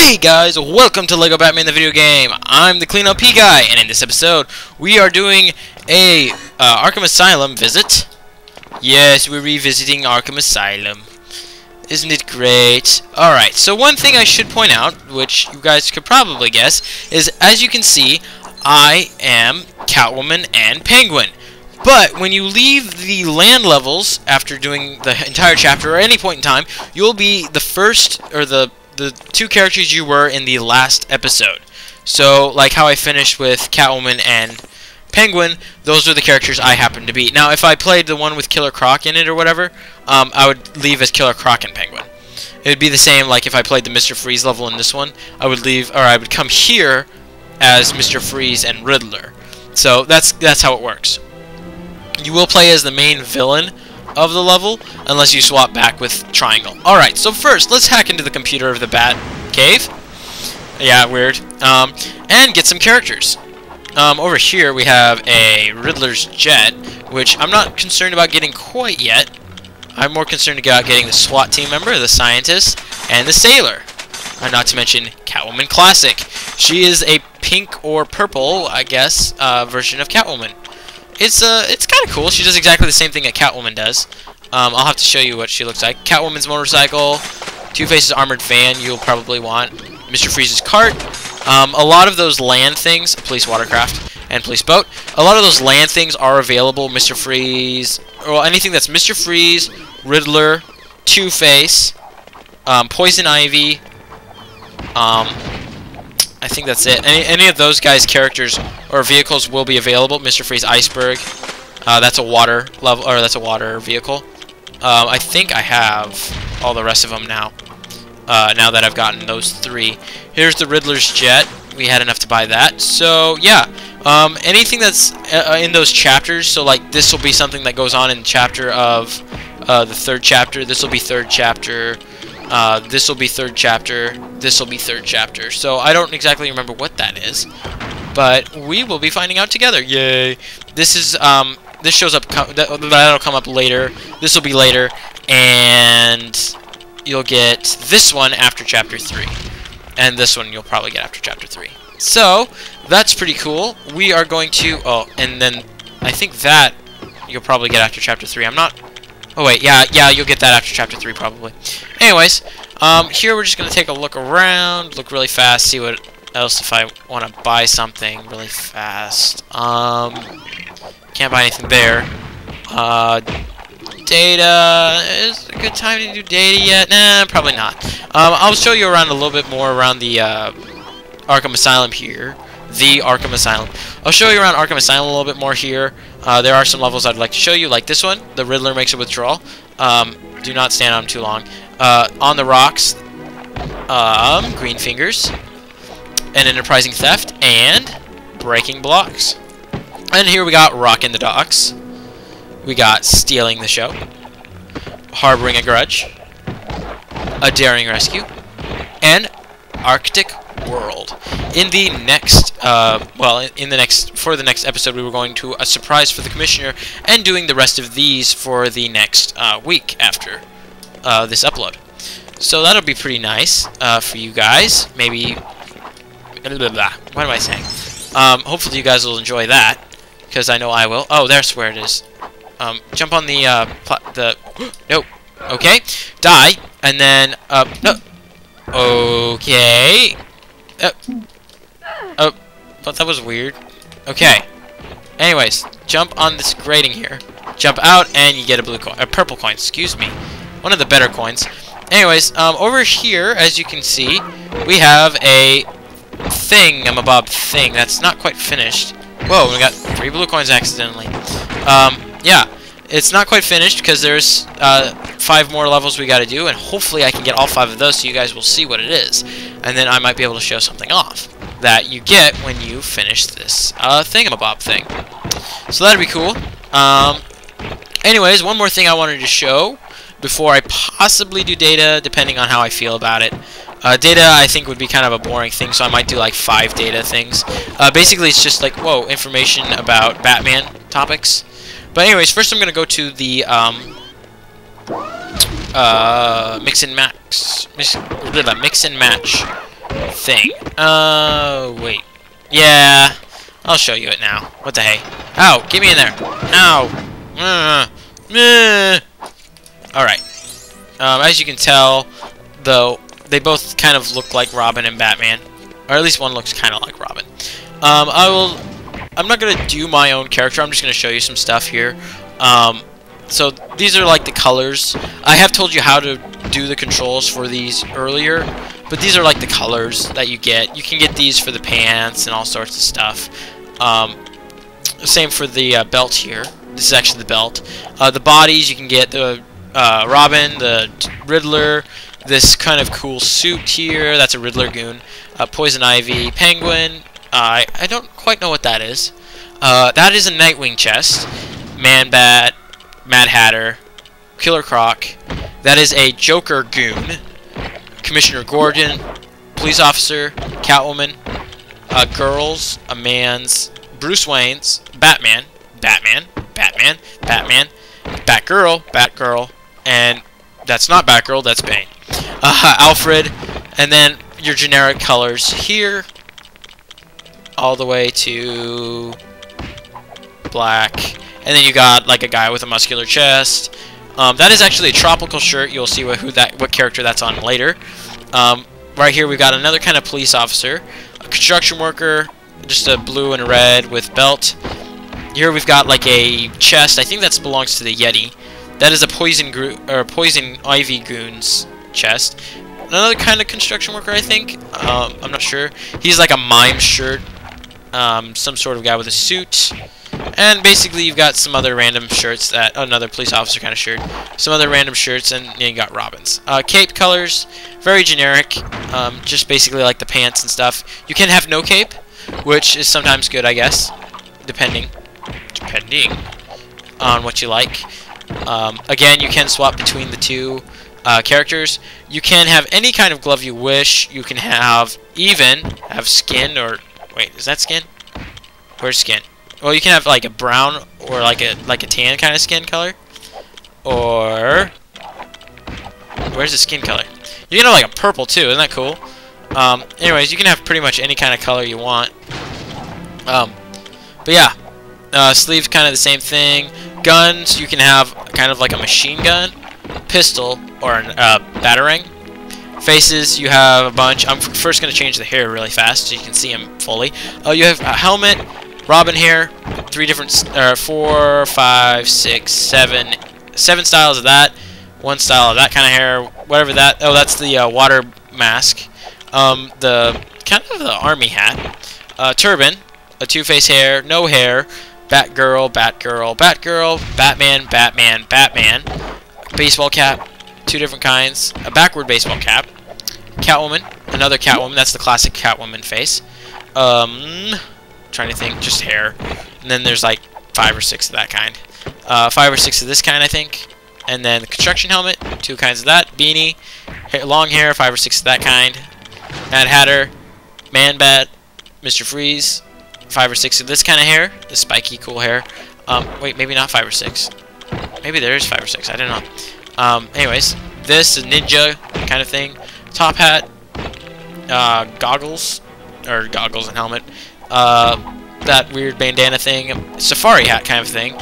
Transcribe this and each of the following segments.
Hey guys, welcome to LEGO Batman the video game. I'm the Clean OP guy, and in this episode, we are doing a Arkham Asylum visit. Yes, we're revisiting Arkham Asylum. Isn't it great? Alright, so one thing I should point out, which you guys could probably guess, is as you can see, I am Catwoman and Penguin. But when you leave the land levels after doing the entire chapter or any point in time, you'll be the first, or the two characters you were in the last episode. So, like how I finished with Catwoman and Penguin, those are the characters I happen to be. Now, if I played the one with Killer Croc in it or whatever, I would leave as Killer Croc and Penguin. It would be the same like if I played the Mr. Freeze level in this one. I would leave, or I would come here as Mr. Freeze and Riddler. So that's how it works. You will play as the main villain of the level, unless you swap back with Triangle. Alright, so first, let's hack into the computer of the Bat Cave. Yeah, weird. And get some characters. Over here, we have a Riddler's jet, which I'm not concerned about getting quite yet. I'm more concerned about getting the SWAT team member, the scientist, and the sailor. Not to mention Catwoman Classic. She is a pink or purple, I guess, version of Catwoman. It's kind of cool. She does exactly the same thing that Catwoman does. I'll have to show you what she looks like. Catwoman's motorcycle, Two-Face's armored van you'll probably want, Mr. Freeze's cart, a lot of those land things, police watercraft, and police boat, a lot of those land things are available. Mr. Freeze, well, anything that's Mr. Freeze, Riddler, Two-Face, Poison Ivy, I think that's it. Any of those guys' characters or vehicles will be available. Mr. Freeze Iceberg, that's a water level, or that's a water vehicle. I think I have all the rest of them now. Now that I've gotten those three. Here's the Riddler's jet. We had enough to buy that. So yeah, anything that's in those chapters. So like this will be something that goes on in chapter of the third chapter. This will be third chapter. This will be third chapter. This will be third chapter. So I don't exactly remember what that is, but we will be finding out together. Yay! This is this shows up. That'll come up later. This will be later, and you'll get this one after chapter 3, and this one you'll probably get after chapter 3. So that's pretty cool. We are going to. Oh, and then I think that you'll probably get after chapter 3. I'm not. Oh wait, yeah, you'll get that after chapter 3 probably. Anyways, here we're just gonna take a look around, look really fast, see what else if I want to buy something really fast. Can't buy anything there. Data, is it a good time to do data yet? Nah, probably not. I'll show you around a little bit more around the Arkham Asylum here. The Arkham Asylum. I'll show you around Arkham Asylum a little bit more here. There are some levels I'd like to show you, like this one. The Riddler makes a withdrawal. Do not stand on them too long. On the rocks, green fingers, an enterprising theft, and breaking blocks. And here we got rocking the docks. We got stealing the show, harboring a grudge, a daring rescue, and Arctic World. In the next, for the next episode, we were going to a surprise for the commissioner and doing the rest of these for the next week after this upload. So that'll be pretty nice for you guys. Maybe, what am I saying? Hopefully you guys will enjoy that, because I know I will. Oh, there's where it is. Jump on the no. Okay, die, and then no. Okay. Oh, that was weird. Okay. Anyways, jump on this grating here. Jump out, and you get a blue coin, a purple coin. Excuse me, one of the better coins. Anyways, over here, as you can see, we have a thingamabob thing that's not quite finished. Whoa, we got 3 blue coins accidentally. Yeah, it's not quite finished because there's 5 more levels we got to do, and hopefully I can get all 5 of those so you guys will see what it is, and then I might be able to show something off that you get when you finish this thingamabob thing. So that'd be cool. Anyways, one more thing I wanted to show before I possibly do data, depending on how I feel about it. Data, I think, would be kind of a boring thing, so I might do like 5 data things. Basically, it's just like, whoa, information about Batman topics. But anyways, first I'm going to go to the mix and match thing. Wait. Yeah, I'll show you it now. What the hey? Ow, get me in there. Ow. Alright. As you can tell, though, they both kind of look like Robin and Batman. Or at least one looks kind of like Robin. I'm not going to do my own character. I'm just going to show you some stuff here. So these are like the colors. I have told you how to do the controls for these earlier, but these are like the colors that you get. You can get these for the pants and all sorts of stuff. Same for the belt here. This is actually the belt. The bodies, you can get the Robin, the Riddler, this kind of cool suit here. That's a Riddler goon. Poison Ivy, Penguin. I don't quite know what that is. That is a Nightwing chest. Man-Bat, Mad Hatter, Killer Croc. That is a Joker goon. Commissioner Gordon, Police Officer, Catwoman, Girls, a Man's, Bruce Wayne's, Batman, Batgirl, and that's not Batgirl, that's Bane. Alfred, and then your generic colors here, all the way to black, and then you got like a guy with a muscular chest. That is actually a tropical shirt. You'll see what character that's on later. Right here we've got another kind of police officer, a construction worker, just a blue and a red with belt. Here we've got like a chest. I think that belongs to the Yeti. That is a Poison Ivy goon's chest. Another kind of construction worker, I think. I'm not sure. He's like a mime shirt. Some sort of guy with a suit. And basically you've got some other random shirts, that another police officer kind of shirt. Some other random shirts, and you got Robin's. Cape colors, very generic. Just basically like the pants and stuff. You can have no cape, which is sometimes good, I guess. Depending on what you like. Again, you can swap between the two characters. You can have any kind of glove you wish. You can have skin, or wait, is that skin? Where's skin? Well, you can have like a brown or like a tan kind of skin color. Or where's the skin color? You can have like a purple too. Isn't that cool? Anyways, you can have pretty much any kind of color you want. But yeah, sleeves kind of the same thing. Guns, you can have kind of like a machine gun, pistol, or a batarang. Faces, you have a bunch. I'm first going to change the hair really fast so you can see them fully. You have a helmet, Robin hair, 4, 5, 6, 7 styles of that, 1 style of that kind of hair, whatever that. Oh, that's the water mask. The kind of the army hat, turban, a Two-Face hair, no hair, Batgirl, Batman, baseball cap, 2 different kinds, a backward baseball cap, Catwoman, another Catwoman, that's the classic Catwoman face, trying to think, just hair, and then there's like 5 or 6 of that kind, 5 or 6 of this kind, I think, and then the construction helmet, 2 kinds of that, beanie, long hair, 5 or 6 of that kind, Mad Hatter, Man-Bat, Mr. Freeze, 5 or 6 of this kind of hair, the spiky cool hair. Wait, maybe not 5 or 6. Maybe there is 5 or 6. I don't know. Anyways, this is ninja kind of thing. Top hat, goggles and helmet. That weird bandana thing, safari hat kind of thing.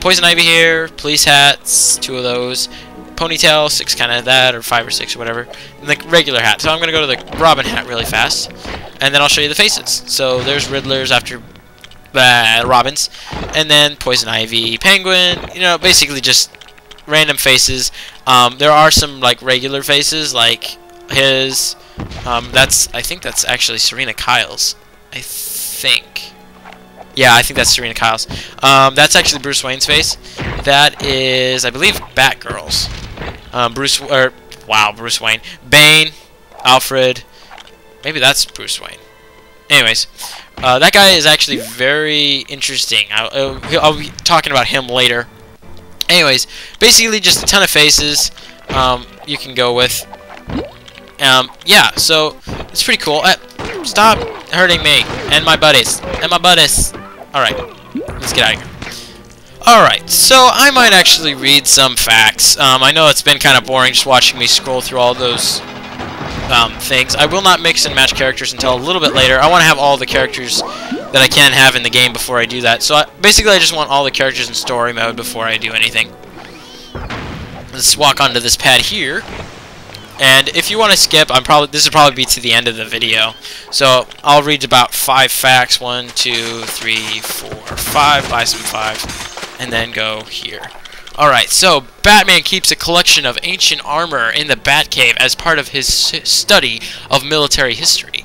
Poison Ivy hair, police hats, 2 of those. Ponytail, 6 kind of that, or 5 or 6 or whatever. And the regular hat. So I'm gonna go to the Robin hat really fast, and then I'll show you the faces. So there's Riddlers after Robins, and then Poison Ivy, Penguin. You know, basically just random faces. There are some like regular faces, like his. I think that's actually Serena Kyle's. I think. Yeah, I think that's Serena Kyle's. That's actually Bruce Wayne's face. That is, I believe, Batgirl's. Bruce Wayne. Bane, Alfred. Maybe that's Bruce Wayne. Anyways, that guy is actually very interesting. I'll be talking about him later. Anyways, basically just a ton of faces you can go with. Yeah, so it's pretty cool. Stop hurting me and my buddies. Alright, let's get out of here. Alright, so I might actually read some facts. I know it's been kind of boring just watching me scroll through all those things. I will not mix and match characters until a little bit later. I want to have all the characters that I can have in the game before I do that. So basically I just want all the characters in story mode before I do anything. Let's walk onto this pad here. And if you want to skip, this will probably be to the end of the video. So I'll read about 5 facts. 1, 2, 3, 4, 5. Buy some 5. And then go here. Alright, so Batman keeps a collection of ancient armor in the Batcave as part of his study of military history.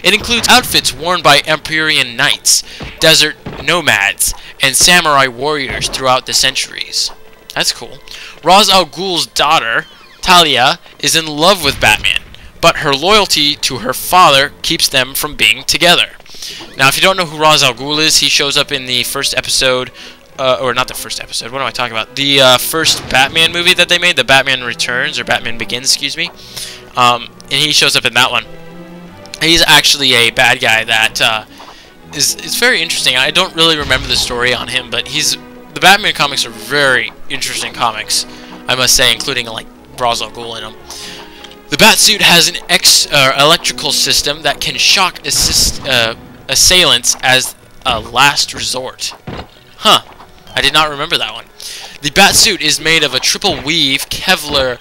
It includes outfits worn by Empyrean knights, desert nomads, and samurai warriors throughout the centuries. That's cool. Ra's al Ghul's daughter, Talia, is in love with Batman, but her loyalty to her father keeps them from being together. Now, if you don't know who Ra's al Ghul is, he shows up in the first episode, or not the first episode, what am I talking about? The first Batman movie that they made, the Batman Returns, or Batman Begins, excuse me. And he shows up in that one. He's actually a bad guy that is very interesting. I don't really remember the story on him, but the Batman comics are very interesting comics, I must say, including like Ra's al Ghul in them. The Batsuit has an electrical system that can shock assailants as a last resort. Huh. I did not remember that one. The Batsuit is made of a triple weave Kevlar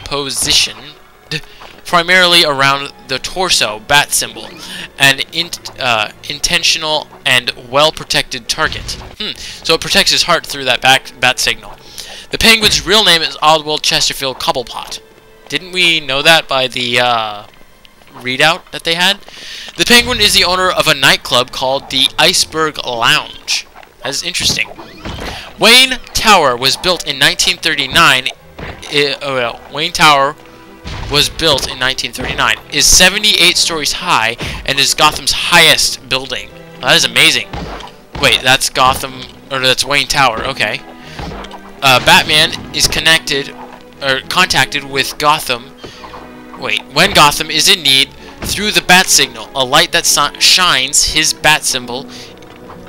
positioned primarily around the torso bat symbol, an intentional and well-protected target. So it protects his heart through that bat signal. The Penguin's real name is Oswald Chesterfield Cobblepot. Didn't we know that by the readout that they had? The Penguin is the owner of a nightclub called the Iceberg Lounge. That is interesting. Wayne Tower was built in 1939. Wayne Tower was built in 1939. Is 78 stories high and is Gotham's highest building. That is amazing. Wait, that's Gotham, or that's Wayne Tower. Okay. Batman is contacted with Gotham. Wait, when Gotham is in need through the bat signal, a light that shines his bat symbol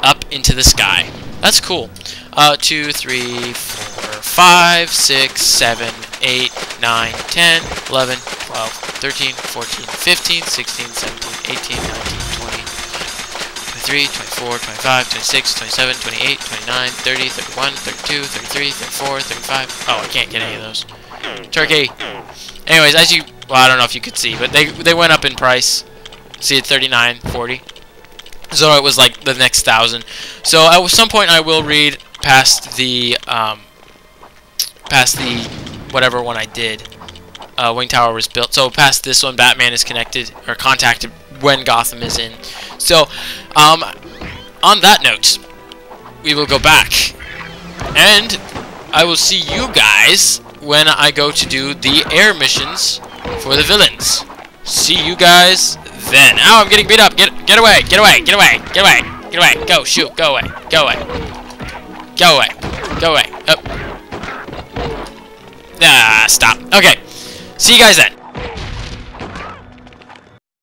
up into the sky. That's cool. 2, 3, 4, 5, 6, 7, 8, 9, 10, 11, 12, 13, 14, 15, 16, 17, 18, 19, 20, 23, 24, 25, 26, 27, 28, 29, 30, 31, 32, 33, 34, 35. Oh, I can't get any of those. Turkey. Anyways, well, I don't know if you could see, but they went up in price. See at 39, 40. So it was like the next 1,000. So at some point I will read past the whatever one I did. Wayne Tower was built. So past this one, Batman is connected or contacted when Gotham is in. So on that note, we will go back, and I will see you guys when I go to do the air missions for the villains. See you guys then. Ow, I'm getting beat up. Get away. Get away. Get away. Get away. Get away. Go. Shoot. Go away. Go away. Go away. Go away. Oh. Ah, stop. Okay. See you guys then.